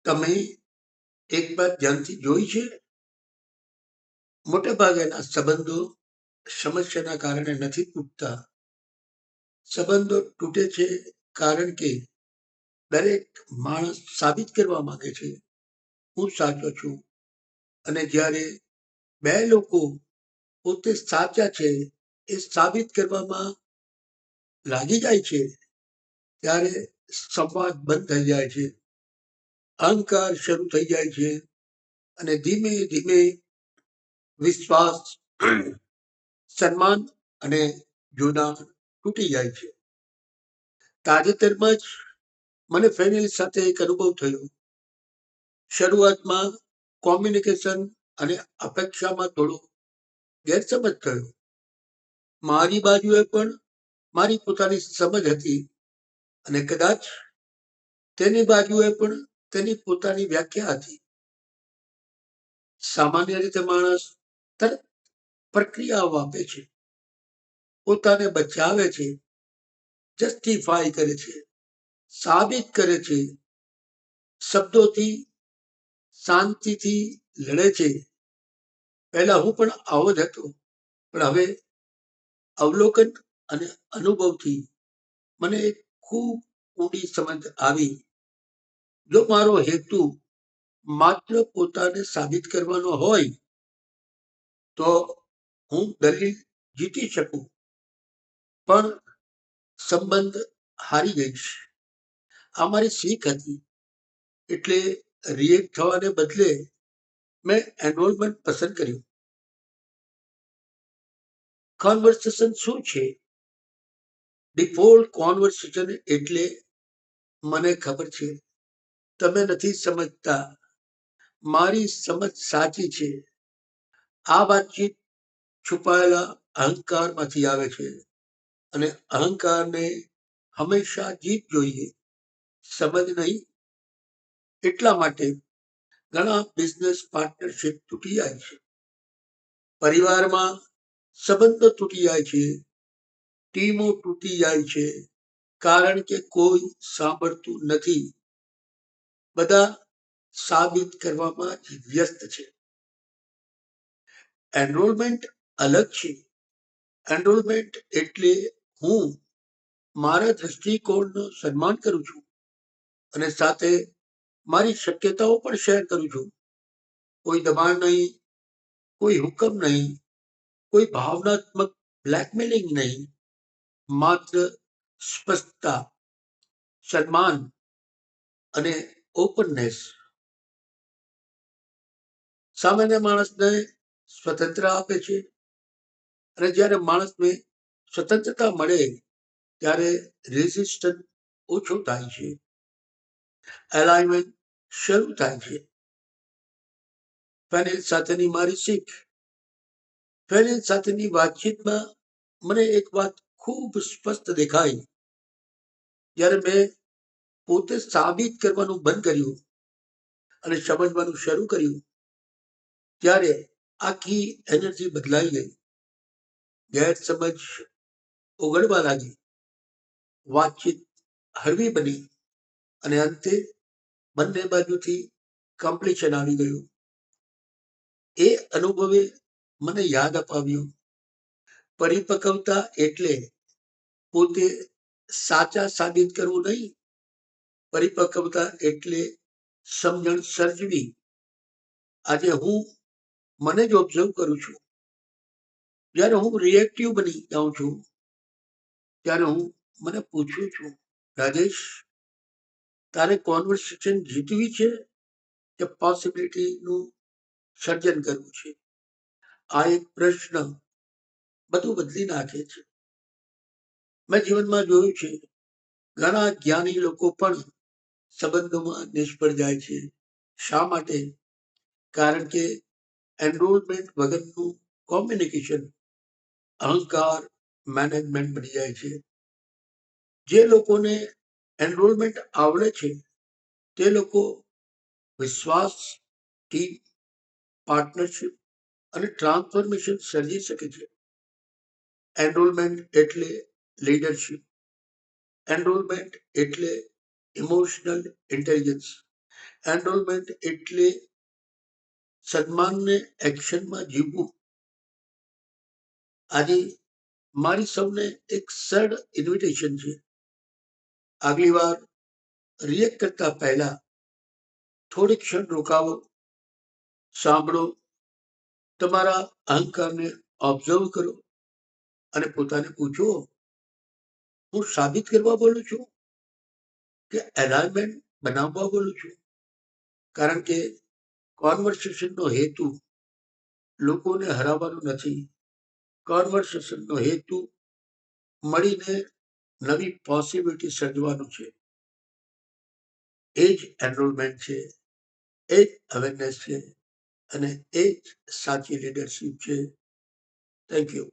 તમે એક વાત ધ્યાનથી જોઈ છે? મોટે ભાગેના સંબંધો સમસ્યાના કારણે નથી તૂટતા. સંબંધો તૂટે છે કારણ કે દરેક માણસ સાબિત કરવા માંગે છે હું સાચો છું, અને જ્યારે બે લોકો પોતે સાચા છે એ સાબિત કરવામાં લાગી જાય છે ત્યારે સંવાદ બંધ થઈ જાય છે, અહંકાર શરૂ થઈ જાય છે, અને ધીમે ધીમે વિશ્વાસ, સન્માન અને જોડાણ તૂટી જાય છે. તાજેતરમાં જ મને ફેમિલી સાથે એક અનુભવ થયો. શરૂઆતમાં કોમ્યુનિકેશન અને અપેક્ષામાં થોડો ગેરસમજ થયો. મારી બાજુએ પણ મારી પોતાની સમજ હતી, અને કદાચ તેની બાજુએ પણ તેની પોતાની વ્યાખ્યા હતી. સામાન્ય રીતે માણસ તરત પ્રક્રિયાઓ આપે છે, પોતાને બચાવે છે, જસ્ટિફાય કરે છે, સાબિત કરે છે, શબ્દોથી શાંતિથી લડે છે. પહેલા હું પણ આવો જ હતો, પણ હવે અવલોકન અને અનુભવથી મને એક ખૂબ ઊંડી સમજ આવી. જો મારો હેતુ માત્ર પોતાને સાબિત કરવાનો હોય તો હું દલીલ જીતી શકું, પણ સંબંધ હારી જઈશ. આ મારી શીખ હતી. એટલે રિએક્ટ થવાને બદલે મેં એનરોલમેન્ટ પસંદ કર્યું. કોન્વર્સેશન શું છે? ડિફોલ્ટ કોન્વર્સેશન એટલે મને ખબર છે, તમે નથી સમજતા, મારી સમજ સાચી છે. આ વાતચીત છુપાયેલા અહંકારમાંથી આવે છે, અને અહંકારને હંમેશા જીત જોઈએ, સમજ નહીં. એટલા માટે ઘણા બિઝનેસ પાર્ટનરશિપ તૂટી જાય છે, પરિવારમાં સંબંધો તૂટી જાય છે, ટીમો તૂટી જાય છે, કારણ કે કોઈ સાંભળતું નથી. બધા સાબિત કરવામાં જ વ્યસ્ત છે. એનરોલમેન્ટ અલગ છે. એનરોલમેન્ટ એટલે હું મારા દ્રષ્ટિકોણનું સન્માન કરું છું, અને સાથે મારી શક્યતાઓ પણ શેર કરું છું. કોઈ દબાણ નહીં, કોઈ હુકમ નહીં, કોઈ ભાવનાત્મક બ્લેકમેલિંગ નહીં, માત્ર સ્પષ્ટતા, સન્માન અને ઓપનનેસ. સામાન્ય માણસને સ્વતંત્ર આપે છે, અને જ્યારે માણસને સ્વતંત્રતા મળે ત્યારે રેઝિસ્ટન્સ ઓછો થાય છે, એલાઇનમેન્ટ શરૂ થાય છે. ફેનિલ સાથેની મારી શીખ. ફેનિલ સાથેની વાતચીતમાં મને એક વાત ખૂબ સ્પષ્ટ દેખાઈ. જ્યારે મેં પોતે સાબિત કરવાનું બંધ કર્યું અને સમજવાનું શરૂ કર્યું, ત્યારે આખી એનર્જી બદલાઈ ગઈ. ગેરસમજ ઓગળવા લાગી, વાતચીત હળવી બની, અને અંતે બંને બાજુથી કમ્પ્લીશન આવી ગયું. એ અનુભવે મને યાદ અપાવ્યું, પરિપક્વતા એટલે પોતે સાચા સાબિત કરવું નહીં. પરિપક્વતા એટલે સમજણ સર્જવી. આજે હું મને જ ઓબ્ઝર્વ કરું છું. જ્યારે હું રિએક્ટિવ બની જાઉં છું, ત્યારે હું મને પૂછું છું, રાજેશ, તારે કોન્વર્સેશન જીતવી છે કે પોસિબિલિટીનું સર્જન કરવું છે? આ એક પ્રશ્ન બધું બદલી નાખે છે. મેં જીવનમાં જોયું છે, ઘણા જ્ઞાની લોકો પણ સંબંધોમાં નિષ્ફળ જાય છે. શા માટે? કારણ કે એનરોલમેન્ટ વગરનું કોમ્યુનિકેશન અહંકાર મેનેજમેન્ટ બની જાય છે. જે લોકોને એનરોલમેન્ટ આવડે છે તે લોકો વિશ્વાસ, ટીમ, પાર્ટનરશિપ અને ટ્રાન્સફોર્મેશન સર્જી શકે છે. એનરોલમેન્ટ એટલે લીડરશિપ. એનરોલમેન્ટ એટલે ઇમોશનલ ઇન્ટેલિજન્સ. એનરોલમેન્ટ એટલે સન્માનને એક્શનમાં જીવવું. આજે મારી સૌને એક સરળ ઇન્વિટેશન છે. આગલી વાર રિએક્ટ કરતા પહેલા થોડી ક્ષણ રોકાવો, સાંભળો, તમારા અહંકારને ઓબ્ઝર્વ કરો અને પોતાને પૂછો, હું સાબિત કરવા બોલું છું કે એલાઇનમેન્ટ બનાવવા બોલું છું? કારણ કે કોન્વર્સેશનનો હેતુ લોકોને હરાવવાનો નથી. કોન્વર્સેશનનો હેતુ મળીને નવી પોસિબિલિટી સર્જવાનું છે. એ જ એનરોલમેન્ટ છે, એ જ અવેરનેસ છે અને એ જ સાચી લીડરશીપ છે. Thank you.